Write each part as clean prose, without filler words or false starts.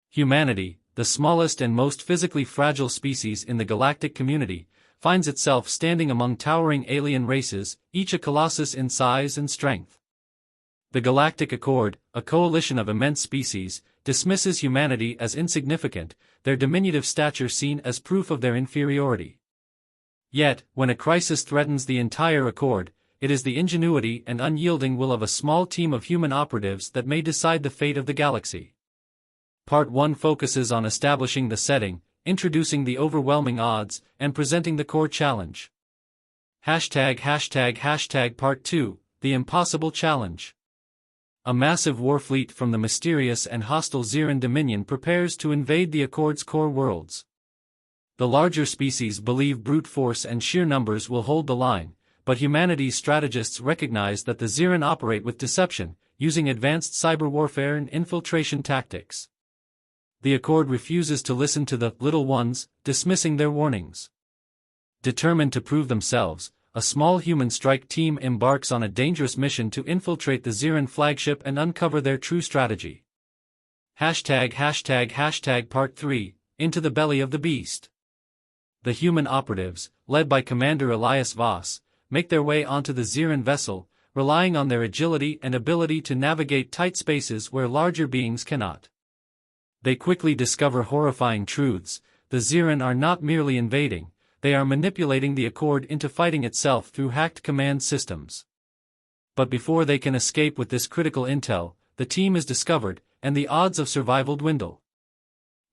Humanity, the smallest and most physically fragile species in the galactic community, finds itself standing among towering alien races, each a colossus in size and strength. The Galactic Accord, a coalition of immense species, dismisses humanity as insignificant, their diminutive stature seen as proof of their inferiority. Yet, when a crisis threatens the entire Accord, it is the ingenuity and unyielding will of a small team of human operatives that may decide the fate of the galaxy. Part 1 focuses on establishing the setting, introducing the overwhelming odds, and presenting the core challenge. Part 2, The Impossible Challenge. A massive war fleet from the mysterious and hostile Xeran Dominion prepares to invade the Accord's core worlds. The larger species believe brute force and sheer numbers will hold the line, but humanity's strategists recognize that the Xeran operate with deception, using advanced cyber warfare and infiltration tactics. The Accord refuses to listen to the little ones, dismissing their warnings. Determined to prove themselves, a small human strike team embarks on a dangerous mission to infiltrate the Xeran flagship and uncover their true strategy. Part 3, Into the Belly of the Beast. The human operatives, led by Commander Elias Voss, make their way onto the Xeran vessel, relying on their agility and ability to navigate tight spaces where larger beings cannot. They quickly discover horrifying truths: the Xeran are not merely invading, they are manipulating the Accord into fighting itself through hacked command systems. But before they can escape with this critical intel, the team is discovered, and the odds of survival dwindle.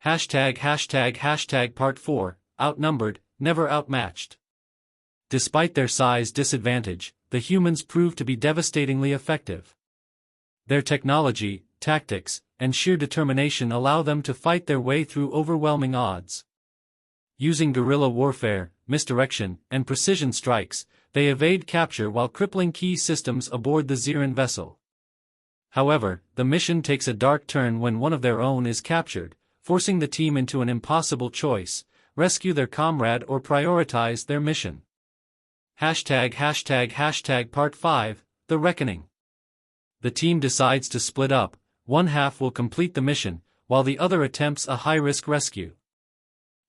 Part 4, Outnumbered, Never Outmatched. Despite their size disadvantage, the humans prove to be devastatingly effective. Their technology, tactics, and sheer determination allow them to fight their way through overwhelming odds. Using guerrilla warfare, misdirection, and precision strikes, they evade capture while crippling key systems aboard the Xeran vessel. However, the mission takes a dark turn when one of their own is captured, forcing the team into an impossible choice: rescue their comrade or prioritize their mission. Part 5, The Reckoning. The team decides to split up. One half will complete the mission, while the other attempts a high-risk rescue.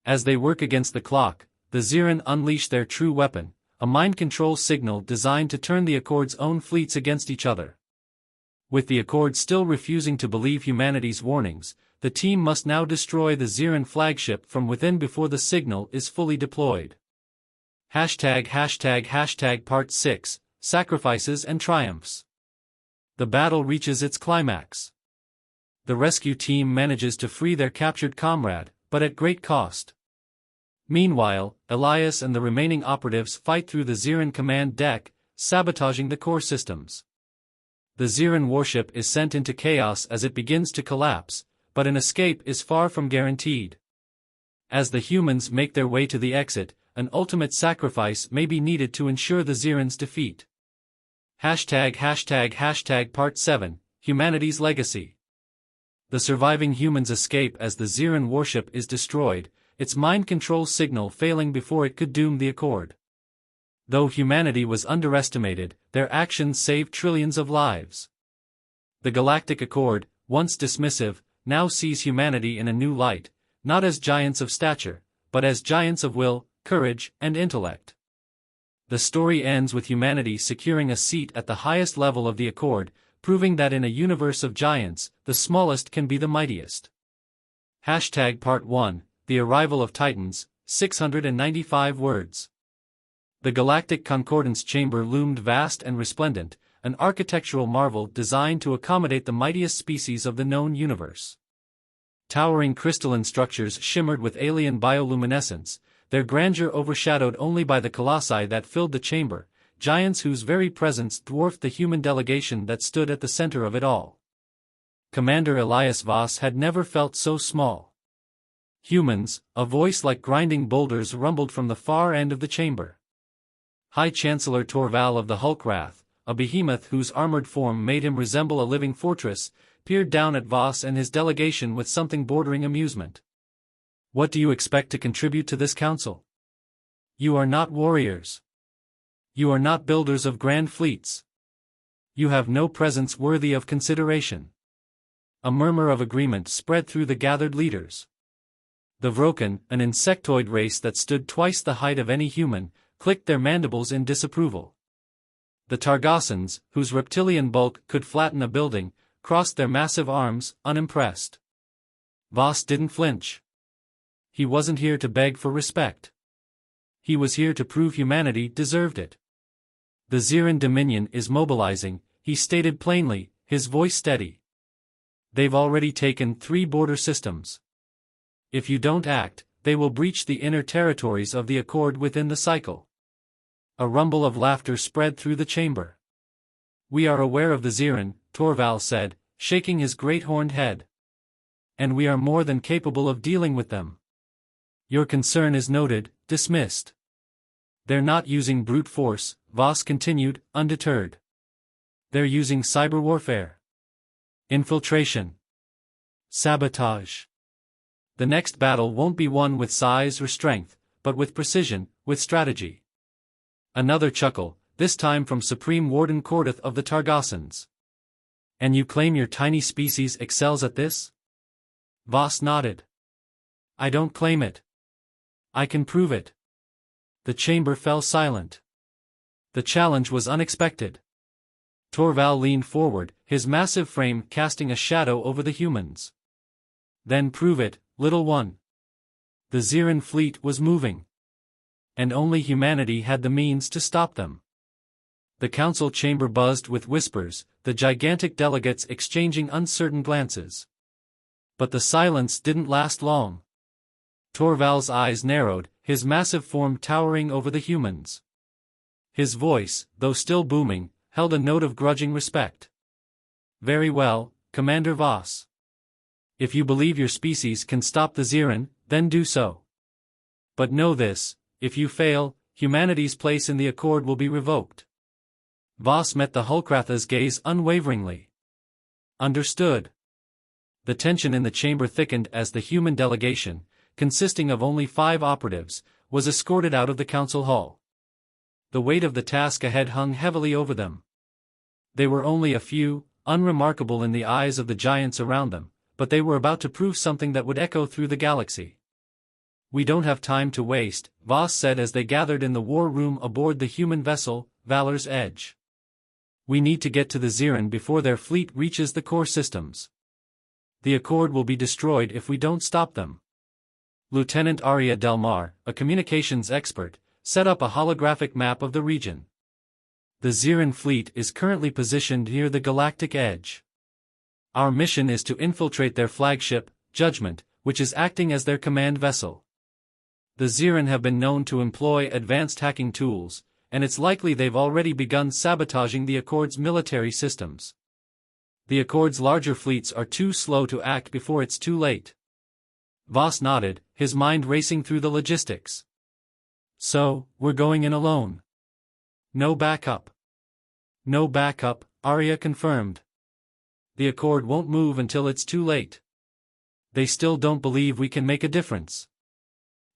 As they work against the clock, the Xeran unleash their true weapon, a mind control signal designed to turn the Accord's own fleets against each other. With the Accord still refusing to believe humanity's warnings, the team must now destroy the Xeran flagship from within before the signal is fully deployed. Part 6, Sacrifices and Triumphs. The battle reaches its climax. The rescue team manages to free their captured comrade, but at great cost. Meanwhile, Elias and the remaining operatives fight through the Xeran command deck, sabotaging the core systems. The Xeran warship is sent into chaos as it begins to collapse, but an escape is far from guaranteed. As the humans make their way to the exit, an ultimate sacrifice may be needed to ensure the Xeran's defeat. Part 7, Humanity's Legacy. The surviving humans escape as the Xeran warship is destroyed, its mind control signal failing before it could doom the Accord. Though humanity was underestimated, their actions saved trillions of lives. The Galactic Accord, once dismissive, now sees humanity in a new light, not as giants of stature, but as giants of will, courage, and intellect. The story ends with humanity securing a seat at the highest level of the Accord, proving that in a universe of giants, the smallest can be the mightiest. Part 1, The Arrival of Titans, 695 words. The Galactic Concordance Chamber loomed vast and resplendent, an architectural marvel designed to accommodate the mightiest species of the known universe. Towering crystalline structures shimmered with alien bioluminescence, their grandeur overshadowed only by the colossi that filled the chamber, giants whose very presence dwarfed the human delegation that stood at the center of it all. Commander Elias Voss had never felt so small. Humans, a voice like grinding boulders rumbled from the far end of the chamber. High Chancellor Torval of the Hulkwrath, a behemoth whose armored form made him resemble a living fortress, peered down at Voss and his delegation with something bordering amusement. What do you expect to contribute to this council? You are not warriors. You are not builders of grand fleets. You have no presence worthy of consideration. A murmur of agreement spread through the gathered leaders. The Vroken, an insectoid race that stood twice the height of any human, clicked their mandibles in disapproval. The Targassans, whose reptilian bulk could flatten a building, crossed their massive arms, unimpressed. Voss didn't flinch. He wasn't here to beg for respect. He was here to prove humanity deserved it. The Ziran Dominion is mobilizing, he stated plainly, his voice steady. They've already taken 3 border systems. If you don't act, they will breach the inner territories of the Accord within the cycle. A rumble of laughter spread through the chamber. We are aware of the Ziran, Torval said, shaking his great horned head. And we are more than capable of dealing with them. Your concern is noted, dismissed. They're not using brute force, Voss continued, undeterred. They're using cyber warfare. Infiltration. Sabotage. The next battle won't be won with size or strength, but with precision, with strategy. Another chuckle, this time from Supreme Warden Cordith of the Targassans. And you claim your tiny species excels at this? Voss nodded. I don't claim it. I can prove it. The chamber fell silent. The challenge was unexpected. Torval leaned forward, his massive frame casting a shadow over the humans. Then prove it, little one. The Ziran fleet was moving. And only humanity had the means to stop them. The council chamber buzzed with whispers, the gigantic delegates exchanging uncertain glances. But the silence didn't last long. Torval's eyes narrowed, his massive form towering over the humans. His voice, though still booming, held a note of grudging respect. Very well, Commander Voss. If you believe your species can stop the Ziran, then do so. But know this, if you fail, humanity's place in the Accord will be revoked. Voss met the Hulkratha's gaze unwaveringly. Understood. The tension in the chamber thickened as the human delegation, consisting of only 5 operatives, was escorted out of the council hall. The weight of the task ahead hung heavily over them. They were only a few, unremarkable in the eyes of the giants around them, but they were about to prove something that would echo through the galaxy. We don't have time to waste, Voss said as they gathered in the war room aboard the human vessel, Valor's Edge. We need to get to the Ziran before their fleet reaches the core systems. The Accord will be destroyed if we don't stop them. Lieutenant Arya Delmar, a communications expert, set up a holographic map of the region. The Ziran fleet is currently positioned near the Galactic Edge. Our mission is to infiltrate their flagship, Judgment, which is acting as their command vessel. The Ziran have been known to employ advanced hacking tools, and it's likely they've already begun sabotaging the Accord's military systems. The Accord's larger fleets are too slow to act before it's too late. Voss nodded, his mind racing through the logistics. So, we're going in alone. No backup. No backup, Arya confirmed. The Accord won't move until it's too late. They still don't believe we can make a difference.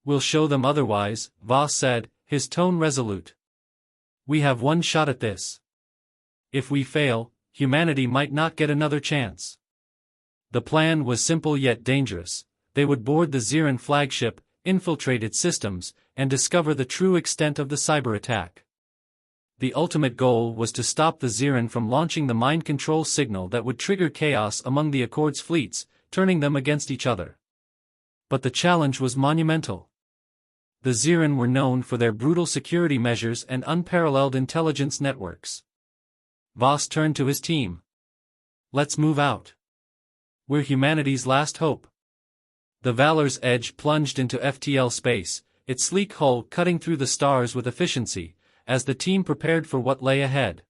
We'll show them otherwise, Voss said, his tone resolute. We have one shot at this. If we fail, humanity might not get another chance. The plan was simple yet dangerous. They would board the Ziran flagship, infiltrate its systems, and discover the true extent of the cyber attack. The ultimate goal was to stop the Ziran from launching the mind control signal that would trigger chaos among the Accord's fleets, turning them against each other. But the challenge was monumental. The Ziran were known for their brutal security measures and unparalleled intelligence networks. Voss turned to his team. Let's move out. We're humanity's last hope. The Valor's Edge plunged into FTL space, its sleek hull cutting through the stars with efficiency, as the team prepared for what lay ahead.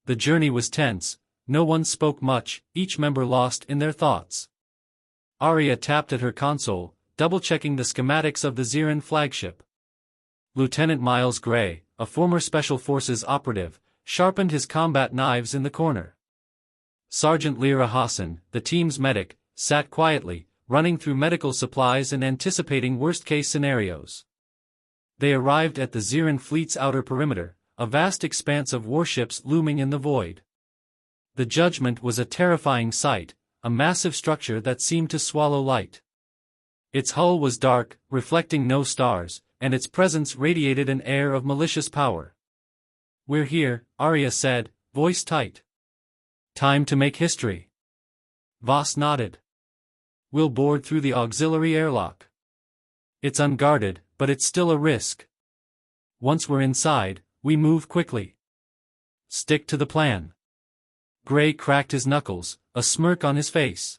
The journey was tense, no one spoke much, each member lost in their thoughts. Arya tapped at her console, double-checking the schematics of the Ziran flagship. Lieutenant Miles Gray, a former Special Forces operative, sharpened his combat knives in the corner. Sergeant Lyra Hassan, the team's medic, sat quietly, running through medical supplies and anticipating worst-case scenarios. They arrived at the Ziran fleet's outer perimeter, a vast expanse of warships looming in the void. The Judgment was a terrifying sight, a massive structure that seemed to swallow light. Its hull was dark, reflecting no stars, and its presence radiated an air of malicious power. "We're here," Arya said, voice tight. "Time to make history." Voss nodded. "We'll board through the auxiliary airlock. It's unguarded, but it's still a risk. Once we're inside, we move quickly. Stick to the plan." Gray cracked his knuckles, a smirk on his face.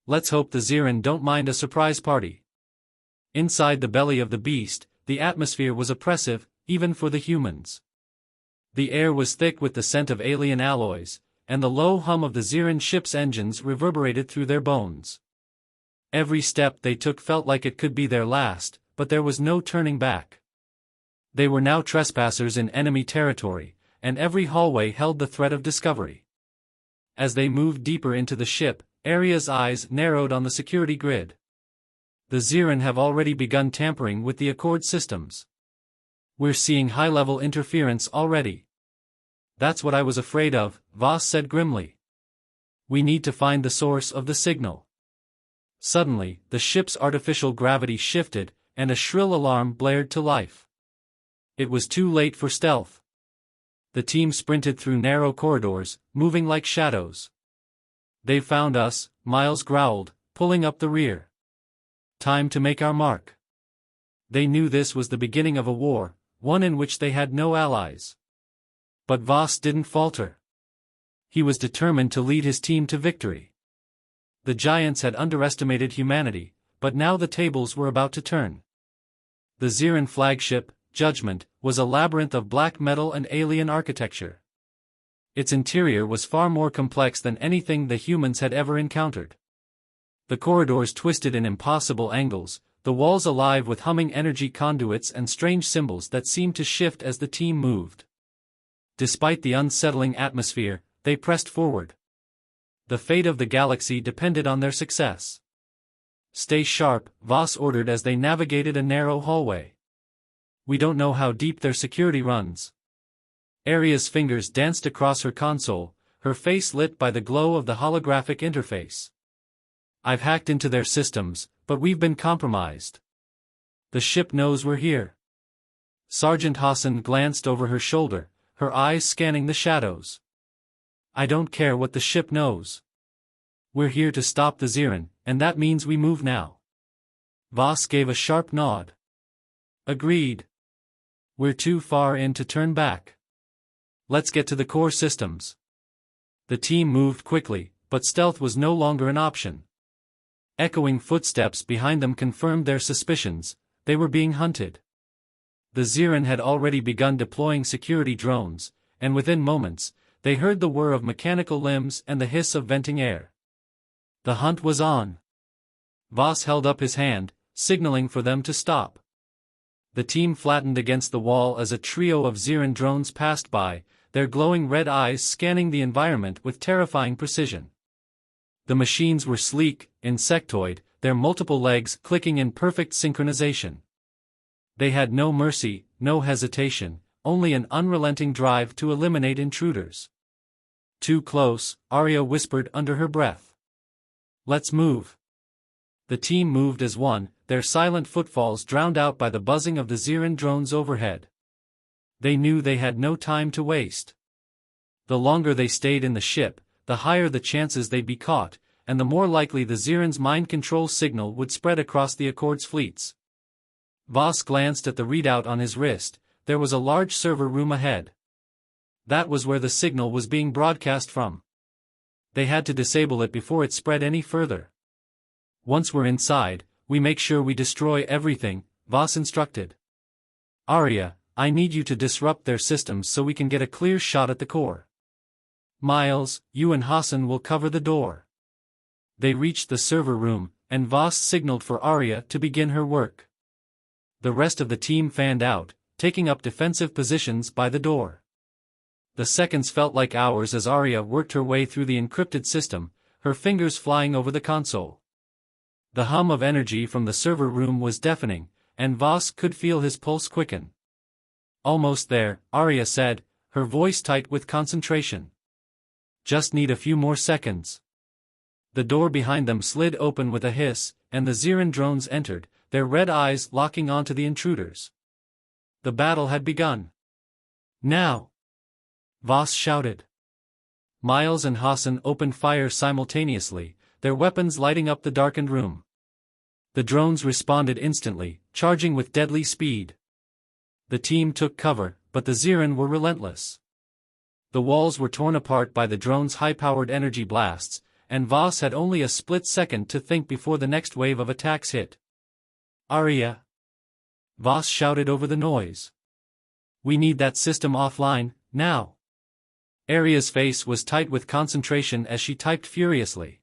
"Let's hope the Zirin don't mind a surprise party." Inside the belly of the beast, the atmosphere was oppressive, even for the humans. The air was thick with the scent of alien alloys, and the low hum of the Zirin ship's engines reverberated through their bones. Every step they took felt like it could be their last, but there was no turning back. They were now trespassers in enemy territory, and every hallway held the threat of discovery. As they moved deeper into the ship, Arya's eyes narrowed on the security grid. The Zirin have already begun tampering with the Accord systems. "We're seeing high-level interference already." "That's what I was afraid of," Voss said grimly. "We need to find the source of the signal." Suddenly, the ship's artificial gravity shifted, and a shrill alarm blared to life. It was too late for stealth. The team sprinted through narrow corridors, moving like shadows. "They've found us," Miles growled, pulling up the rear. "Time to make our mark." They knew this was the beginning of a war, one in which they had no allies. But Voss didn't falter. He was determined to lead his team to victory. The giants had underestimated humanity, but now the tables were about to turn. The Zirin flagship, Judgment, was a labyrinth of black metal and alien architecture. Its interior was far more complex than anything the humans had ever encountered. The corridors twisted in impossible angles, the walls alive with humming energy conduits and strange symbols that seemed to shift as the team moved. Despite the unsettling atmosphere, they pressed forward. The fate of the galaxy depended on their success. "Stay sharp," Voss ordered as they navigated a narrow hallway. "We don't know how deep their security runs." Arya's fingers danced across her console, her face lit by the glow of the holographic interface. "I've hacked into their systems, but we've been compromised. The ship knows we're here." Sergeant Hassan glanced over her shoulder, her eyes scanning the shadows. "I don't care what the ship knows. We're here to stop the Zirin, and that means we move now." Voss gave a sharp nod. "Agreed. We're too far in to turn back. Let's get to the core systems." The team moved quickly, but stealth was no longer an option. Echoing footsteps behind them confirmed their suspicions: they were being hunted. The Zirin had already begun deploying security drones, and within moments, they heard the whir of mechanical limbs and the hiss of venting air. The hunt was on. Voss held up his hand, signaling for them to stop. The team flattened against the wall as a trio of Zirin drones passed by, their glowing red eyes scanning the environment with terrifying precision. The machines were sleek, insectoid, their multiple legs clicking in perfect synchronization. They had no mercy, no hesitation, only an unrelenting drive to eliminate intruders. "Too close," Arya whispered under her breath. "Let's move." The team moved as one, their silent footfalls drowned out by the buzzing of the Zirin drones overhead. They knew they had no time to waste. The longer they stayed in the ship, the higher the chances they'd be caught, and the more likely the Zirin's mind control signal would spread across the Accord's fleets. Voss glanced at the readout on his wrist. There was a large server room ahead. That was where the signal was being broadcast from. They had to disable it before it spread any further. "Once we're inside, we make sure we destroy everything," Voss instructed. "Arya, I need you to disrupt their systems so we can get a clear shot at the core. Miles, you and Hassan will cover the door." They reached the server room, and Voss signaled for Arya to begin her work. The rest of the team fanned out, taking up defensive positions by the door. The seconds felt like hours as Arya worked her way through the encrypted system, her fingers flying over the console. The hum of energy from the server room was deafening, and Voss could feel his pulse quicken. "Almost there," Arya said, her voice tight with concentration. "Just need a few more seconds." The door behind them slid open with a hiss, and the Xiran drones entered, their red eyes locking onto the intruders. The battle had begun. Now! Voss shouted. Miles and Hassan opened fire simultaneously, their weapons lighting up the darkened room. The drones responded instantly, charging with deadly speed. The team took cover, but the Xiran were relentless. The walls were torn apart by the drones' high-powered energy blasts, and Voss had only a split second to think before the next wave of attacks hit. "Arya!" Voss shouted over the noise. "We need that system offline, now." Arya's face was tight with concentration as she typed furiously.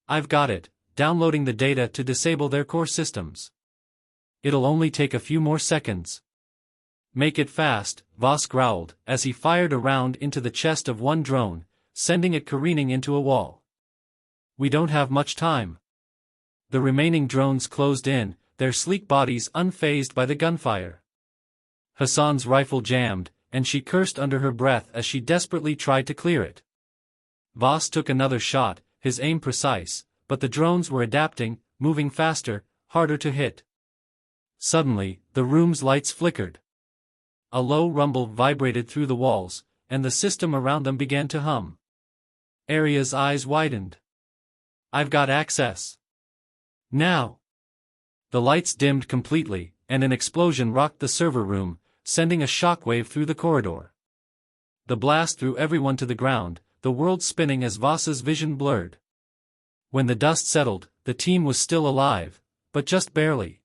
"I've got it, downloading the data to disable their core systems. It'll only take a few more seconds." "Make it fast," Voss growled, as he fired a round into the chest of one drone, sending it careening into a wall. "We don't have much time." The remaining drones closed in, their sleek bodies unfazed by the gunfire. Hassan's rifle jammed, and she cursed under her breath as she desperately tried to clear it. Voss took another shot, his aim precise, but the drones were adapting, moving faster, harder to hit. Suddenly, the room's lights flickered. A low rumble vibrated through the walls, and the system around them began to hum. Arya's eyes widened. "I've got access. Now!" The lights dimmed completely, and an explosion rocked the server room, sending a shockwave through the corridor. The blast threw everyone to the ground, the world spinning as Voss's vision blurred. When the dust settled, the team was still alive, but just barely.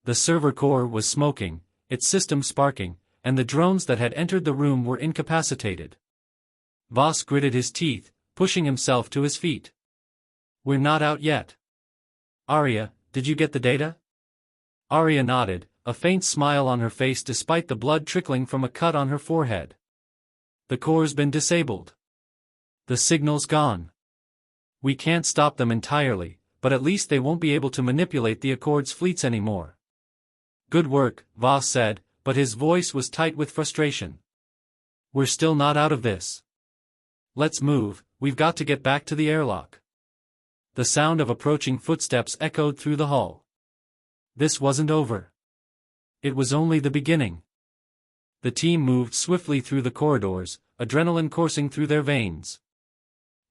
The server core was smoking, its system sparking, and the drones that had entered the room were incapacitated. Voss gritted his teeth, pushing himself to his feet. "We're not out yet. Arya, did you get the data?" Arya nodded, a faint smile on her face despite the blood trickling from a cut on her forehead. "The core's been disabled. The signal's gone. We can't stop them entirely, but at least they won't be able to manipulate the Accord's fleets anymore." "Good work," Voss said, but his voice was tight with frustration. "We're still not out of this. Let's move, we've got to get back to the airlock." The sound of approaching footsteps echoed through the hall. This wasn't over. It was only the beginning. The team moved swiftly through the corridors, adrenaline coursing through their veins.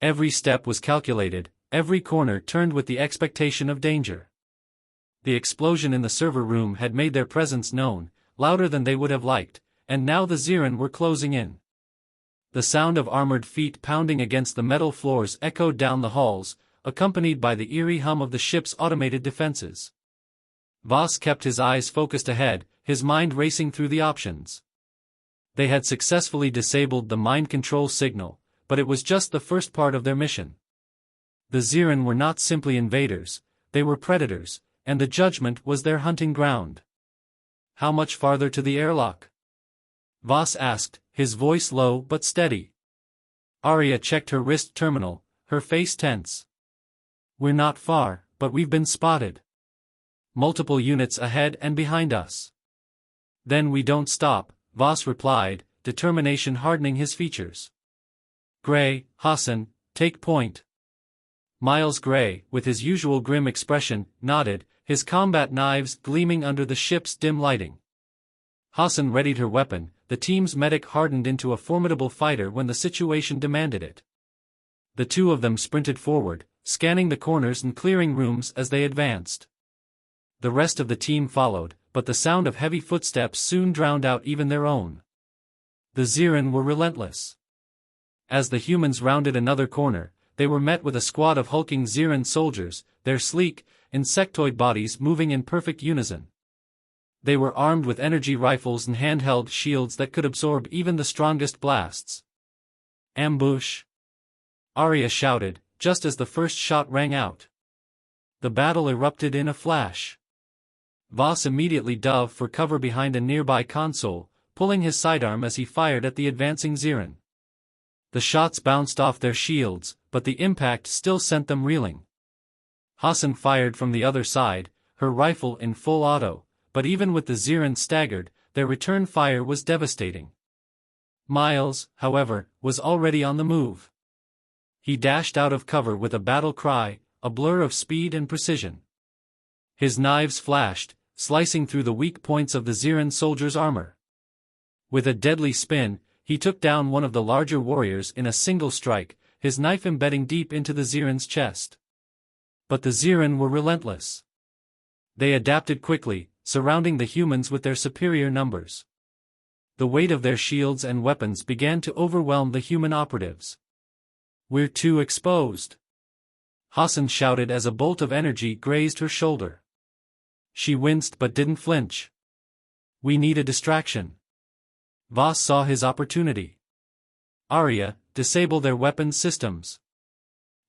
Every step was calculated, every corner turned with the expectation of danger. The explosion in the server room had made their presence known, louder than they would have liked, and now the Xiran were closing in. The sound of armored feet pounding against the metal floors echoed down the halls, accompanied by the eerie hum of the ship's automated defenses. Voss kept his eyes focused ahead, his mind racing through the options. They had successfully disabled the mind control signal, but it was just the first part of their mission. The Xiran were not simply invaders, they were predators, and the judgment was their hunting ground. "How much farther to the airlock?" Voss asked, his voice low but steady. Arya checked her wrist terminal, her face tense. "We're not far, but we've been spotted. Multiple units ahead and behind us." "Then we don't stop," Voss replied, determination hardening his features. "Gray, Hassan, take point." Miles Gray, with his usual grim expression, nodded, his combat knives gleaming under the ship's dim lighting. Hassan readied her weapon, the team's medic hardened into a formidable fighter when the situation demanded it. The two of them sprinted forward, scanning the corners and clearing rooms as they advanced. The rest of the team followed, but the sound of heavy footsteps soon drowned out even their own. The Xiran were relentless. As the humans rounded another corner, they were met with a squad of hulking Xiran soldiers, their sleek, insectoid bodies moving in perfect unison. They were armed with energy rifles and handheld shields that could absorb even the strongest blasts. "Ambush!" Arya shouted, just as the first shot rang out. The battle erupted in a flash. Voss immediately dove for cover behind a nearby console, pulling his sidearm as he fired at the advancing Xiran. The shots bounced off their shields, but the impact still sent them reeling. Hassan fired from the other side, her rifle in full auto, but even with the Xiran staggered, their return fire was devastating. Miles, however, was already on the move. He dashed out of cover with a battle cry, a blur of speed and precision. His knives flashed, slicing through the weak points of the Ziran soldier's armor. With a deadly spin, he took down one of the larger warriors in a single strike, his knife embedding deep into the Ziran's chest. But the Ziran were relentless. They adapted quickly, surrounding the humans with their superior numbers. The weight of their shields and weapons began to overwhelm the human operatives. "We're too exposed," Hassan shouted as a bolt of energy grazed her shoulder. She winced but didn't flinch. "We need a distraction." Voss saw his opportunity. "Arya, disable their weapons systems."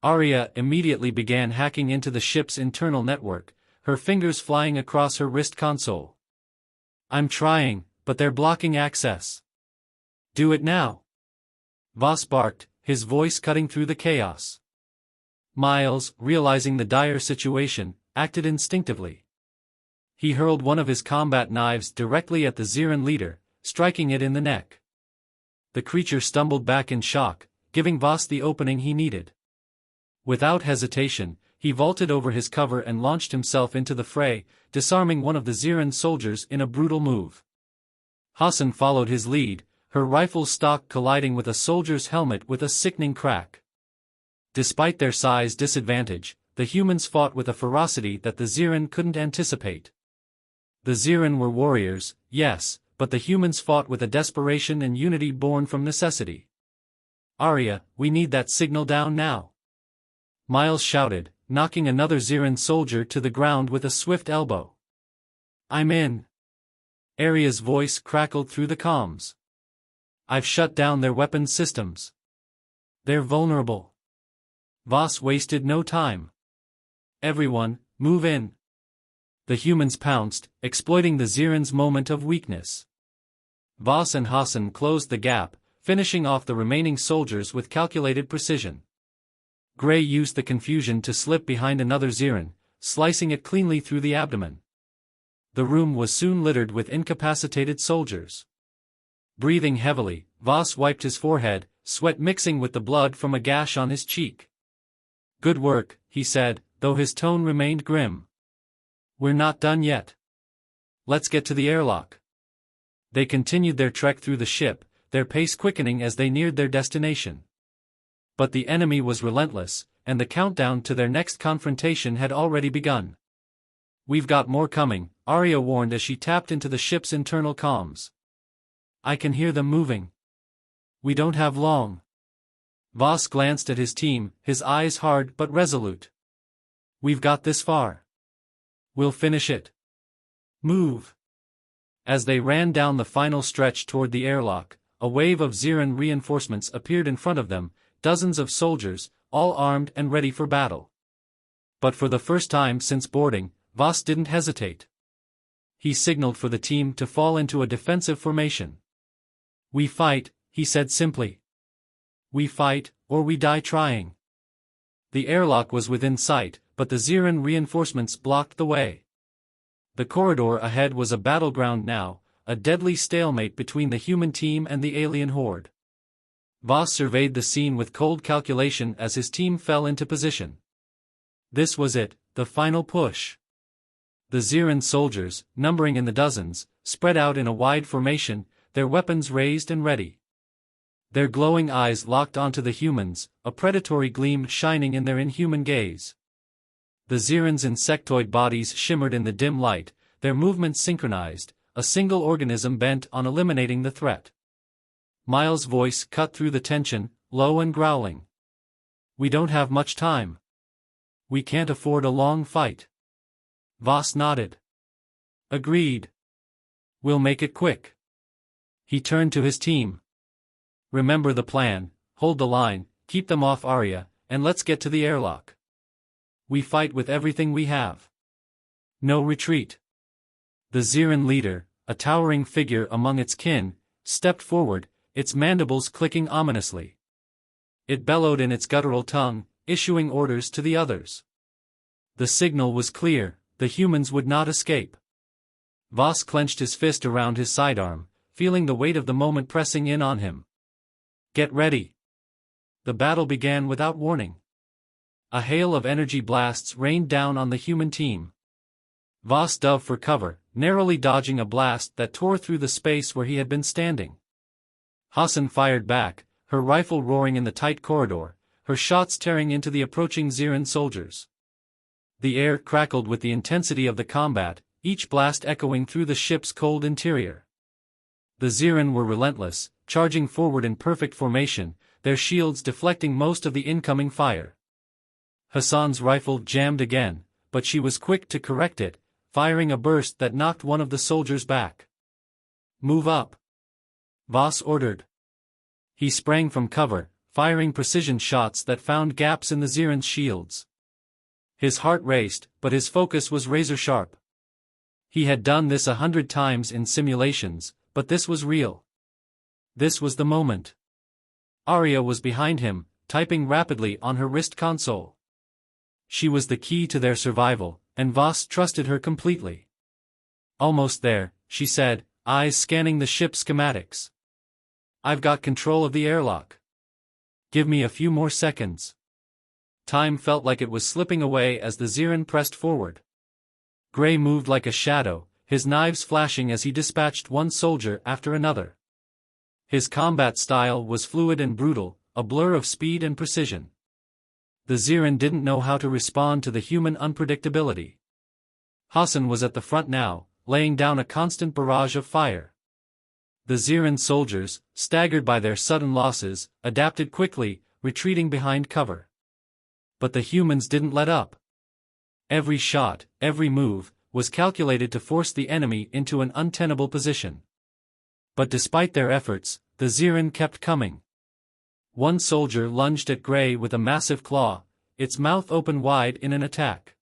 Arya immediately began hacking into the ship's internal network, her fingers flying across her wrist console. "I'm trying, but they're blocking access." "Do it now," Voss barked, his voice cutting through the chaos. Miles, realizing the dire situation, acted instinctively. He hurled one of his combat knives directly at the Ziran leader, striking it in the neck. The creature stumbled back in shock, giving Voss the opening he needed. Without hesitation, he vaulted over his cover and launched himself into the fray, disarming one of the Ziran soldiers in a brutal move. Hassan followed his lead, her rifle stock colliding with a soldier's helmet with a sickening crack. Despite their size disadvantage, the humans fought with a ferocity that the Ziran couldn't anticipate. The Ziran were warriors, yes, but the humans fought with a desperation and unity born from necessity. "Arya, we need that signal down now," Miles shouted, knocking another Ziran soldier to the ground with a swift elbow. "I'm in." Arya's voice crackled through the comms. "I've shut down their weapons systems. They're vulnerable." Voss wasted no time. "Everyone, move in." The humans pounced, exploiting the Ziran's moment of weakness. Voss and Hassan closed the gap, finishing off the remaining soldiers with calculated precision. Gray used the confusion to slip behind another Ziran, slicing it cleanly through the abdomen. The room was soon littered with incapacitated soldiers. Breathing heavily, Voss wiped his forehead, sweat mixing with the blood from a gash on his cheek. "Good work," he said, though his tone remained grim. "We're not done yet. Let's get to the airlock." They continued their trek through the ship, their pace quickening as they neared their destination. But the enemy was relentless, and the countdown to their next confrontation had already begun. "We've got more coming," Arya warned as she tapped into the ship's internal comms. "I can hear them moving. We don't have long." Voss glanced at his team, his eyes hard but resolute. "We've got this far. We'll finish it. Move." As they ran down the final stretch toward the airlock, a wave of Ziran reinforcements appeared in front of them, dozens of soldiers, all armed and ready for battle. But for the first time since boarding, Voss didn't hesitate. He signaled for the team to fall into a defensive formation. "We fight," he said simply. "We fight, or we die trying." The airlock was within sight, but the Ziran reinforcements blocked the way. The corridor ahead was a battleground now, a deadly stalemate between the human team and the alien horde. Voss surveyed the scene with cold calculation as his team fell into position. This was it, the final push. The Ziran soldiers, numbering in the dozens, spread out in a wide formation, their weapons raised and ready. Their glowing eyes locked onto the humans, a predatory gleam shining in their inhuman gaze. The Ziran's insectoid bodies shimmered in the dim light, their movements synchronized, a single organism bent on eliminating the threat. Miles' voice cut through the tension, low and growling. "We don't have much time. We can't afford a long fight." Voss nodded. "Agreed. We'll make it quick." He turned to his team. "Remember the plan, hold the line, keep them off Arya, and let's get to the airlock. We fight with everything we have. No retreat." The Ziran leader, a towering figure among its kin, stepped forward, its mandibles clicking ominously. It bellowed in its guttural tongue, issuing orders to the others. The signal was clear, the humans would not escape. Voss clenched his fist around his sidearm, feeling the weight of the moment pressing in on him. "Get ready." the battle began without warning. A hail of energy blasts rained down on the human team. Voss dove for cover, narrowly dodging a blast that tore through the space where he had been standing. Hassan fired back, her rifle roaring in the tight corridor, her shots tearing into the approaching Ziran soldiers. The air crackled with the intensity of the combat, each blast echoing through the ship's cold interior. The Ziran were relentless, charging forward in perfect formation, their shields deflecting most of the incoming fire. Hassan's rifle jammed again, but she was quick to correct it, firing a burst that knocked one of the soldiers back. "Move up," Voss ordered. He sprang from cover, firing precision shots that found gaps in the Ziran's shields. His heart raced, but his focus was razor-sharp. He had done this 100 times in simulations, but this was real. This was the moment. Arya was behind him, typing rapidly on her wrist console. She was the key to their survival, and Voss trusted her completely. "Almost there," she said, eyes scanning the ship's schematics. "I've got control of the airlock. Give me a few more seconds." Time felt like it was slipping away as the Ziran pressed forward. Gray moved like a shadow, his knives flashing as he dispatched one soldier after another. His combat style was fluid and brutal, a blur of speed and precision. The Ziran didn't know how to respond to the human unpredictability. Hassan was at the front now, laying down a constant barrage of fire. The Ziran soldiers, staggered by their sudden losses, adapted quickly, retreating behind cover. But the humans didn't let up. Every shot, every move, was calculated to force the enemy into an untenable position. But despite their efforts, the Ziran kept coming. One soldier lunged at Gray with a massive claw, its mouth open wide in an attack.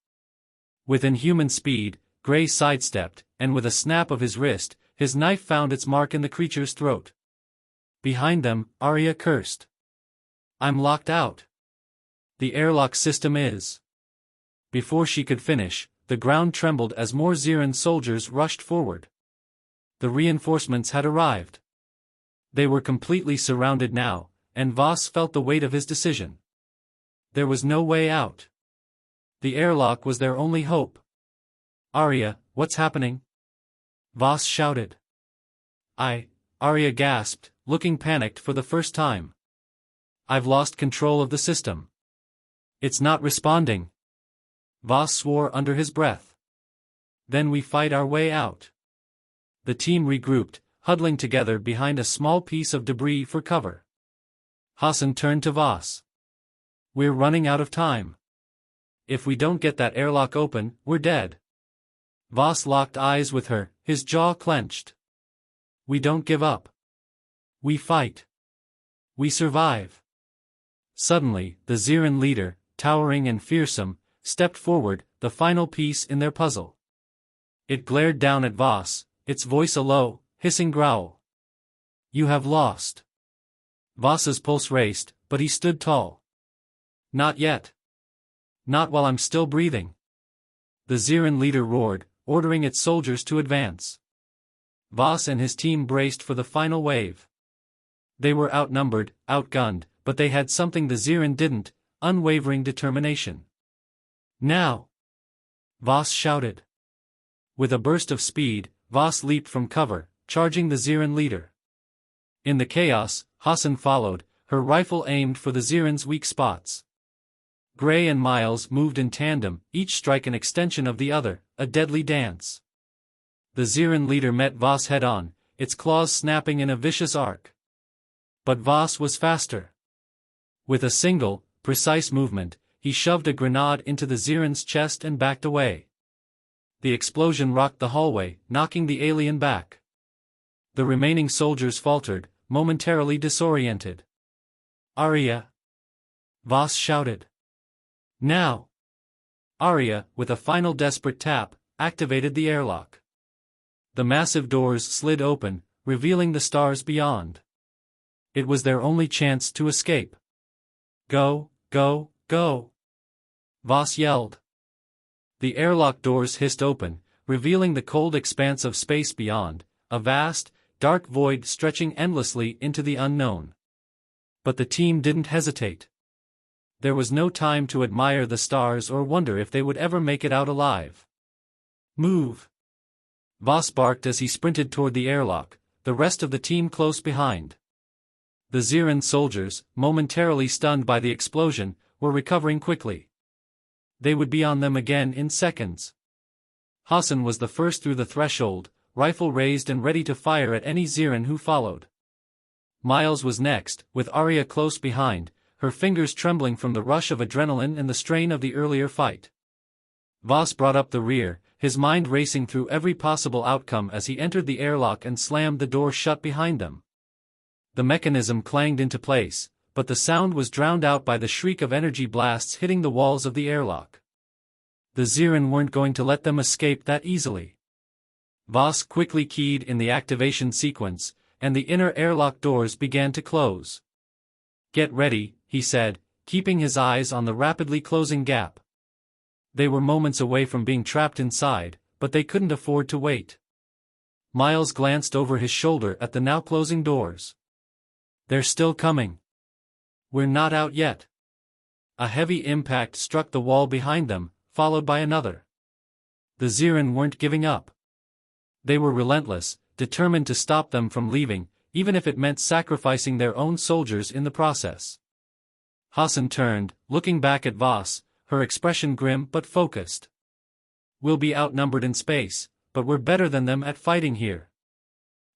With inhuman speed, Gray sidestepped, and with a snap of his wrist, his knife found its mark in the creature's throat. Behind them, Arya cursed. "I'm locked out. The airlock system is." Before she could finish, the ground trembled as more Ziran soldiers rushed forward. The reinforcements had arrived. They were completely surrounded now, and Voss felt the weight of his decision. There was no way out. The airlock was their only hope. "Arya, what's happening?" Voss shouted. Arya gasped, looking panicked for the first time. "I've lost control of the system. It's not responding." Voss swore under his breath. "Then we fight our way out." The team regrouped, huddling together behind a small piece of debris for cover. Hassan turned to Voss. "We're running out of time. If we don't get that airlock open, we're dead." Voss locked eyes with her, his jaw clenched. "We don't give up. We fight. We survive." Suddenly, the Ziran leader, towering and fearsome, stepped forward, the final piece in their puzzle. It glared down at Voss, its voice a low, hissing growl. "You have lost." Voss's pulse raced, but he stood tall. "Not yet. Not while I'm still breathing." The Ziran leader roared, ordering its soldiers to advance. Voss and his team braced for the final wave. They were outnumbered, outgunned, but they had something the Ziran didn't: unwavering determination. "Now!" Voss shouted. With a burst of speed, Voss leaped from cover, charging the Ziran leader. In the chaos, Hassan followed, her rifle aimed for the Ziran's weak spots. Gray and Miles moved in tandem, each strike an extension of the other, a deadly dance. The Ziran leader met Voss head-on, its claws snapping in a vicious arc. But Voss was faster. With a single, precise movement, he shoved a grenade into the Ziran's chest and backed away. The explosion rocked the hallway, knocking the alien back. The remaining soldiers faltered, momentarily disoriented. "Arya!" Voss shouted. "Now!" Arya, with a final desperate tap, activated the airlock. The massive doors slid open, revealing the stars beyond. It was their only chance to escape. "Go, go, go!" Voss yelled. The airlock doors hissed open, revealing the cold expanse of space beyond, a vast, dark void stretching endlessly into the unknown. But the team didn't hesitate. There was no time to admire the stars or wonder if they would ever make it out alive. Move! Voss barked as he sprinted toward the airlock, the rest of the team close behind. The Ziran soldiers, momentarily stunned by the explosion, were recovering quickly. They would be on them again in seconds. Hassan was the first through the threshold, rifle raised and ready to fire at any Ziran who followed. Miles was next, with Arya close behind, her fingers trembling from the rush of adrenaline and the strain of the earlier fight. Voss brought up the rear, his mind racing through every possible outcome as he entered the airlock and slammed the door shut behind them. The mechanism clanged into place, but the sound was drowned out by the shriek of energy blasts hitting the walls of the airlock. The Ziran weren't going to let them escape that easily. Voss quickly keyed in the activation sequence, and the inner airlock doors began to close. "Get ready," he said, keeping his eyes on the rapidly closing gap. They were moments away from being trapped inside, but they couldn't afford to wait. Miles glanced over his shoulder at the now closing doors. "They're still coming. We're not out yet." A heavy impact struck the wall behind them, followed by another. The Ziran weren't giving up. They were relentless, determined to stop them from leaving, even if it meant sacrificing their own soldiers in the process. Hassan turned, looking back at Voss, her expression grim but focused. "We'll be outnumbered in space, but we're better than them at fighting here."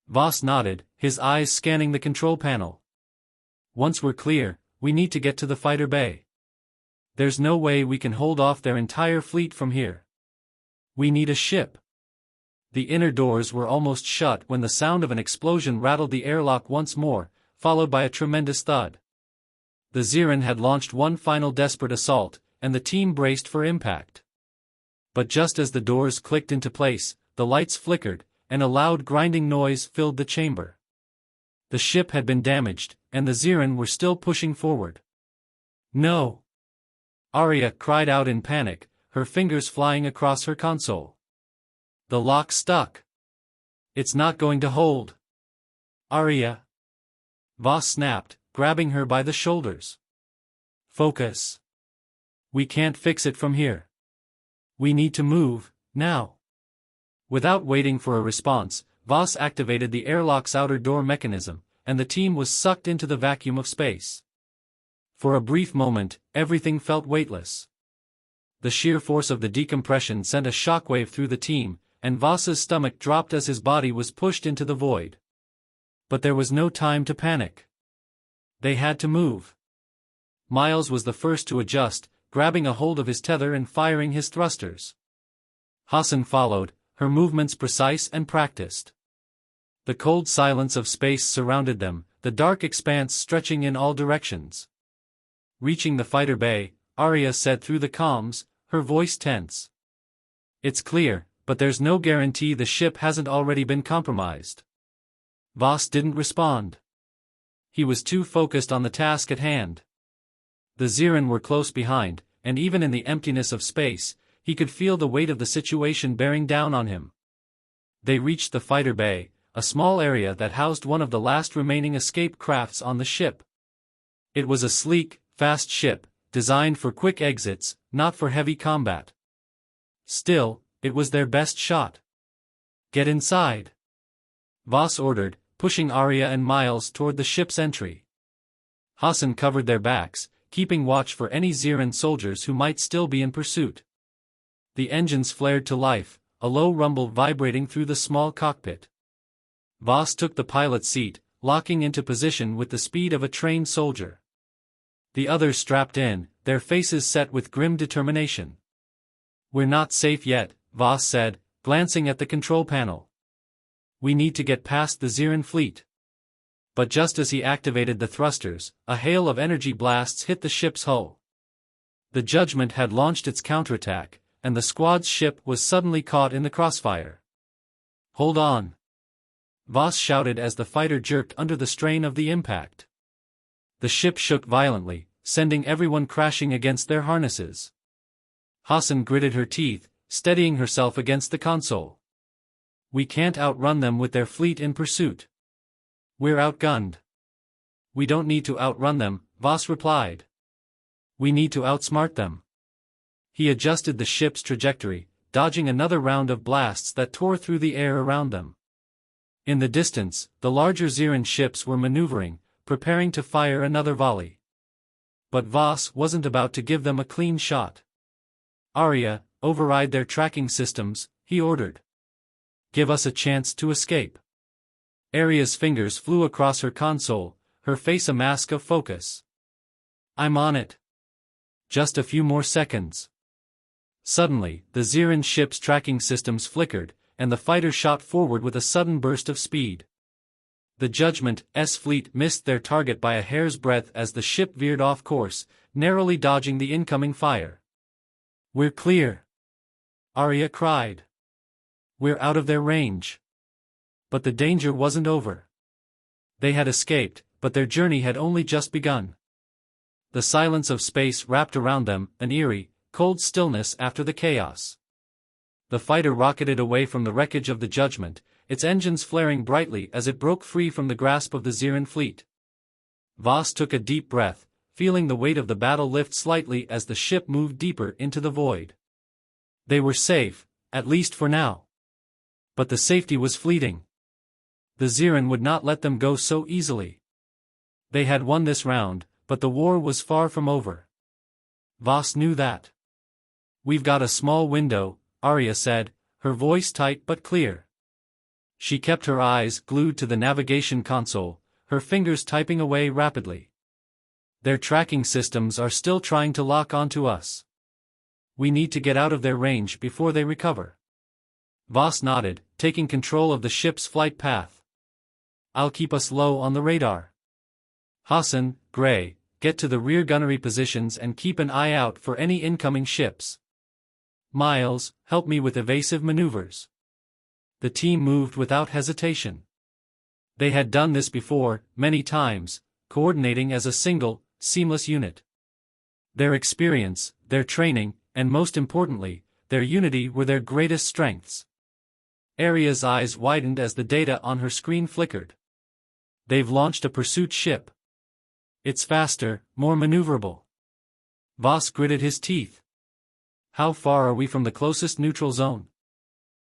Voss nodded, his eyes scanning the control panel. "Once we're clear, we need to get to the fighter bay. There's no way we can hold off their entire fleet from here. We need a ship." The inner doors were almost shut when the sound of an explosion rattled the airlock once more, followed by a tremendous thud. The Ziran had launched one final desperate assault, and the team braced for impact. But just as the doors clicked into place, the lights flickered, and a loud grinding noise filled the chamber. The ship had been damaged, and the Ziran were still pushing forward. "No!" Arya cried out in panic, her fingers flying across her console. "The lock stuck. It's not going to hold." "Arya!" Voss snapped, grabbing her by the shoulders. "Focus. We can't fix it from here. We need to move, now." Without waiting for a response, Voss activated the airlock's outer door mechanism, and the team was sucked into the vacuum of space. For a brief moment, everything felt weightless. The sheer force of the decompression sent a shockwave through the team, and Voss's stomach dropped as his body was pushed into the void. But there was no time to panic. They had to move. Miles was the first to adjust, grabbing a hold of his tether and firing his thrusters. Hassan followed, her movements precise and practiced. The cold silence of space surrounded them, the dark expanse stretching in all directions. Reaching the fighter bay, Arya said through the comms, her voice tense. "It's clear, but there's no guarantee the ship hasn't already been compromised." Voss didn't respond. He was too focused on the task at hand. The Ziran were close behind, and even in the emptiness of space, he could feel the weight of the situation bearing down on him. They reached the fighter bay, a small area that housed one of the last remaining escape crafts on the ship. It was a sleek, fast ship, designed for quick exits, not for heavy combat. Still, it was their best shot. "Get inside," Voss ordered, pushing Arya and Miles toward the ship's entry. Hassan covered their backs, keeping watch for any Ziran soldiers who might still be in pursuit. The engines flared to life, a low rumble vibrating through the small cockpit. Voss took the pilot's seat, locking into position with the speed of a trained soldier. The others strapped in, their faces set with grim determination. "We're not safe yet," Voss said, glancing at the control panel. "We need to get past the Ziran fleet." But just as he activated the thrusters, a hail of energy blasts hit the ship's hull. The Judgment had launched its counterattack, and the squad's ship was suddenly caught in the crossfire. "Hold on!" Voss shouted as the fighter jerked under the strain of the impact. The ship shook violently, sending everyone crashing against their harnesses. Hassan gritted her teeth, steadying herself against the console. "We can't outrun them with their fleet in pursuit. We're outgunned." We don't need to outrun them, Voss replied. We need to outsmart them. He adjusted the ship's trajectory, dodging another round of blasts that tore through the air around them. In the distance, the larger Xeran ships were maneuvering, preparing to fire another volley. But Voss wasn't about to give them a clean shot. Arya, override their tracking systems, he ordered. Give us a chance to escape. Arya's fingers flew across her console, her face a mask of focus. I'm on it. Just a few more seconds. Suddenly, the Xeran ship's tracking systems flickered, and the fighter shot forward with a sudden burst of speed. The Judgment's fleet missed their target by a hair's breadth as the ship veered off course, narrowly dodging the incoming fire. We're clear! Arya cried. We're out of their range. But the danger wasn't over. They had escaped, but their journey had only just begun. The silence of space wrapped around them, an eerie, cold stillness after the chaos. The fighter rocketed away from the wreckage of the Judgment, its engines flaring brightly as it broke free from the grasp of the Xeran fleet. Voss took a deep breath, feeling the weight of the battle lift slightly as the ship moved deeper into the void. They were safe, at least for now. But the safety was fleeting. The Xeran would not let them go so easily. They had won this round, but the war was far from over. Voss knew that. We've got a small window, Arya said, her voice tight but clear. She kept her eyes glued to the navigation console, her fingers typing away rapidly. Their tracking systems are still trying to lock onto us. We need to get out of their range before they recover. Voss nodded, taking control of the ship's flight path. I'll keep us low on the radar. Hassan, Gray, get to the rear gunnery positions and keep an eye out for any incoming ships. Miles, help me with evasive maneuvers. The team moved without hesitation. They had done this before, many times, coordinating as a single, seamless unit. Their experience, their training, and most importantly, their unity were their greatest strengths. Arya's eyes widened as the data on her screen flickered. They've launched a pursuit ship. It's faster, more maneuverable. Voss gritted his teeth. How far are we from the closest neutral zone?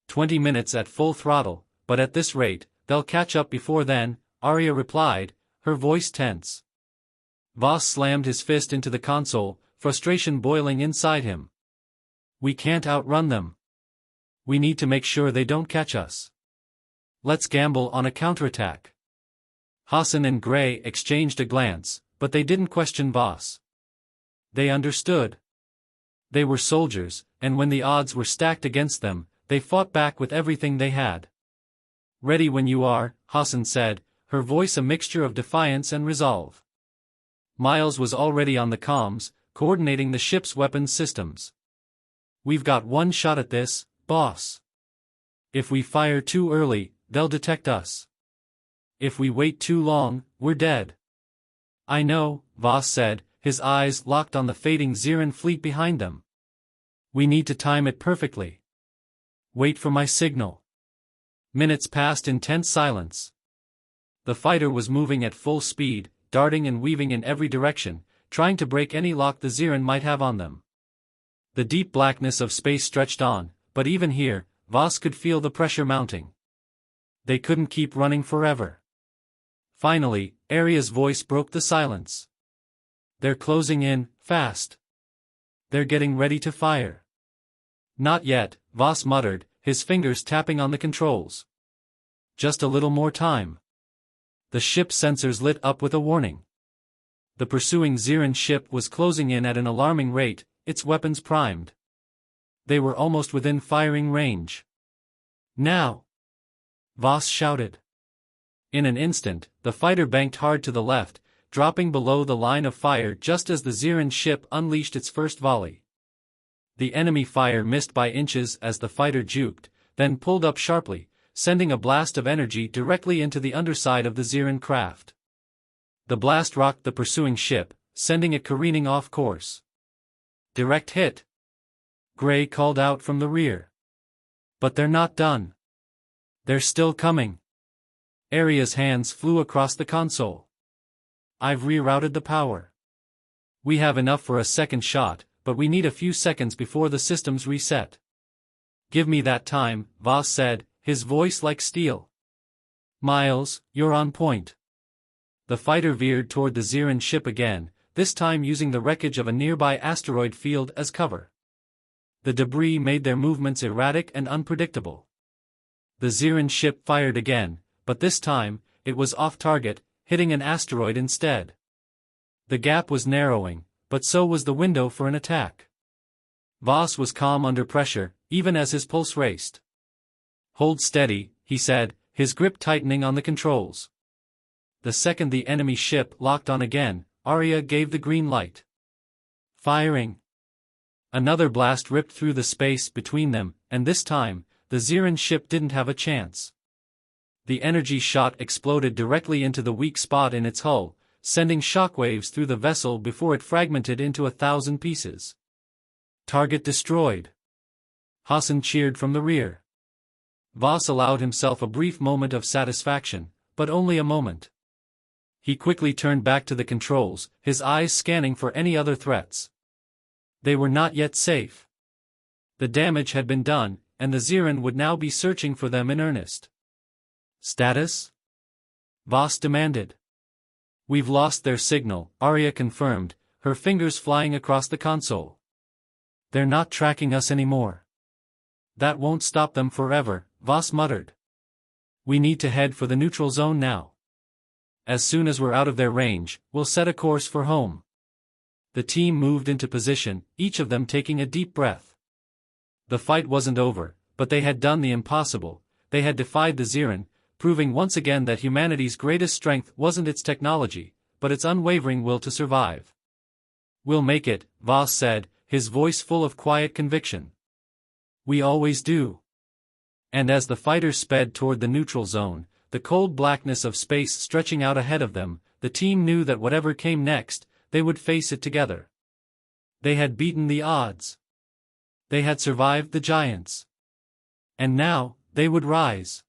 20 minutes at full throttle, but at this rate, they'll catch up before then, Arya replied, her voice tense. Voss slammed his fist into the console, frustration boiling inside him. We can't outrun them. We need to make sure they don't catch us. Let's gamble on a counterattack. Hassan and Gray exchanged a glance, but they didn't question Voss. They understood. They were soldiers, and when the odds were stacked against them, they fought back with everything they had. Ready when you are, Hassan said, her voice a mixture of defiance and resolve. Miles was already on the comms, coordinating the ship's weapons systems. We've got one shot at this, boss. If we fire too early, they'll detect us. If we wait too long, we're dead. I know, Voss said, his eyes locked on the fading Xeran fleet behind them. We need to time it perfectly. Wait for my signal. Minutes passed in tense silence. The fighter was moving at full speed, darting and weaving in every direction, trying to break any lock the Xeran might have on them. The deep blackness of space stretched on, but even here, Voss could feel the pressure mounting. They couldn't keep running forever. Finally, Arya's voice broke the silence. They're closing in, fast. They're getting ready to fire. Not yet, Voss muttered, his fingers tapping on the controls. Just a little more time. The ship's sensors lit up with a warning. The pursuing Xeran ship was closing in at an alarming rate, its weapons primed. They were almost within firing range. Now! Voss shouted. In an instant, the fighter banked hard to the left, dropping below the line of fire just as the Xeran ship unleashed its first volley. The enemy fire missed by inches as the fighter juked, then pulled up sharply, sending a blast of energy directly into the underside of the Xeran craft. The blast rocked the pursuing ship, sending it careening off course. Direct hit. Gray called out from the rear. But they're not done. They're still coming. Arya's hands flew across the console. I've rerouted the power. We have enough for a second shot, but we need a few seconds before the systems reset. Give me that time, Voss said, his voice like steel. Miles, you're on point. The fighter veered toward the Xeran ship again, this time using the wreckage of a nearby asteroid field as cover. The debris made their movements erratic and unpredictable. The Xeran ship fired again, but this time, it was off-target, hitting an asteroid instead. The gap was narrowing, but so was the window for an attack. Voss was calm under pressure, even as his pulse raced. Hold steady, he said, his grip tightening on the controls. The second the enemy ship locked on again, Arya gave the green light. Firing. Another blast ripped through the space between them, and this time, the Xeran ship didn't have a chance. The energy shot exploded directly into the weak spot in its hull, sending shockwaves through the vessel before it fragmented into 1,000 pieces. Target destroyed. Hassan cheered from the rear. Voss allowed himself a brief moment of satisfaction, but only a moment. He quickly turned back to the controls, his eyes scanning for any other threats. They were not yet safe. The damage had been done, and the Xeran would now be searching for them in earnest. Status? Voss demanded. We've lost their signal, Arya confirmed, her fingers flying across the console. They're not tracking us anymore. That won't stop them forever, Voss muttered. We need to head for the neutral zone now. As soon as we're out of their range, we'll set a course for home. The team moved into position, each of them taking a deep breath. The fight wasn't over, but they had done the impossible. They had defied the Xeran, proving once again that humanity's greatest strength wasn't its technology, but its unwavering will to survive. We'll make it, Voss said, his voice full of quiet conviction. We always do. And as the fighters sped toward the neutral zone, the cold blackness of space stretching out ahead of them, the team knew that whatever came next, they would face it together. They had beaten the odds. They had survived the giants. And now, they would rise.